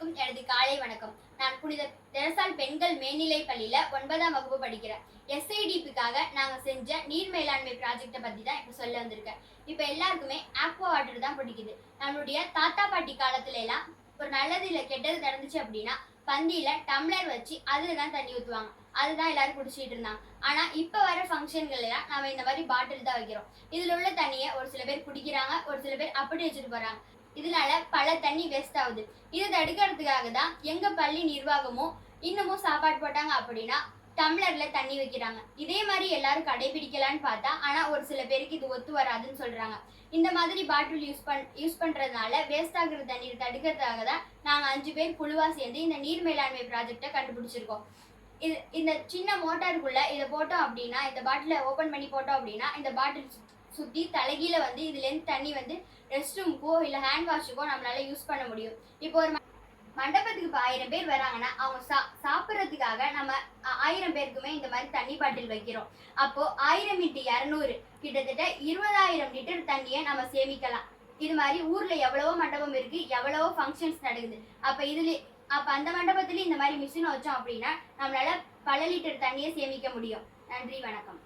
அனைவருக்கும் எனது காலை வணக்கம். நான் புனித தெரசால் பெண்கள் மேல்நிலைப் பள்ளியில 9ஆம் வகுப்பு படிக்கிறேன். SIDPக்காக நாங்க செஞ்ச நீர் மேலாண்மை ப்ராஜெக்ட்டை பத்தி தான் இப்ப சொல்ல வந்திருக்கேன். இப்ப எல்லாருக்குமே ஆக்வா வாட்டர் தான் பிடிக்குது. நம்மளுடைய தாத்தா பாட்டி காலத்துல எல்லாம் ஒரு நல்லது இல்ல கெட்டது நடந்துச்சு அப்படின்னா பந்தியில டம்ளர் வச்சு அதுல தான் தண்ணி ஊத்துவாங்க. அதுதான் எல்லாரும் குடிச்சிட்டு இருந்தாங்க. ஆனா இப்ப வர ஃபங்க்ஷன்கள் எல்லாம் நம்ம இந்த மாதிரி பாட்டில் தான் வைக்கிறோம். இதுல உள்ள தண்ணியை ஒரு சில பேர் குடிக்கிறாங்க, ஒரு சில பேர் அப்படி வச்சுட்டு போறாங்க. இதனால பல தண்ணி வேஸ்ட் ஆகுது. இதை தடுக்கிறதுக்காக தான் எங்க பள்ளி நிர்வாகமும் இன்னமும் சாப்பாடு போட்டாங்க அப்படின்னா டம்ளர்ல தண்ணி வைக்கிறாங்க. இதே மாதிரி எல்லாரும் கடைபிடிக்கலான்னு பார்த்தா ஆனா ஒரு சில பேருக்கு இது ஒத்து வராதுன்னு சொல்றாங்க. இந்த மாதிரி பாட்டில் யூஸ் பண்றதுனால வேஸ்ட் ஆகுற தண்ணீர் தடுக்கிறதுக்காக தான் நாங்க 5 பேர் குழுவா சேர்ந்து இந்த நீர் மேலாண்மை ப்ராஜெக்டை கண்டுபிடிச்சிருக்கோம். இந்த சின்ன மோட்டாருக்குள்ள இதை போட்டோம் அப்படின்னா, இந்த பாட்டில ஓபன் பண்ணி போட்டோம் அப்படின்னா இந்த பாட்டில் சுத்தி தலைகீழ வந்து இதுல இருந்து தண்ணி வந்து ரெஸ்ட் ரூமுக்கோ இல்ல ஹேண்ட் வாஷுக்கோ நம்மளால யூஸ் பண்ண முடியும். இப்போ ஒரு மண்டபத்துக்கு இப்போ 1000 பேர் வராங்கன்னா அவங்க சாப்பிட்றதுக்காக நம்ம 1000 பேருக்குமே இந்த மாதிரி தண்ணி பாட்டில் வைக்கிறோம். அப்போ 1000 × 200 கிட்டத்தட்ட 20,000 லிட்டர் தண்ணியை நம்ம சேமிக்கலாம். இது மாதிரி ஊர்ல எவ்வளவோ மண்டபம் இருக்கு, எவ்வளவோ ஃபங்க்ஷன்ஸ் நடக்குது. அப்ப அந்த மண்டபத்துல இந்த மாதிரி மிஷின் வச்சோம் அப்படின்னா நம்மளால பல லிட்டர் தண்ணியை சேமிக்க முடியும். நன்றி, வணக்கம்.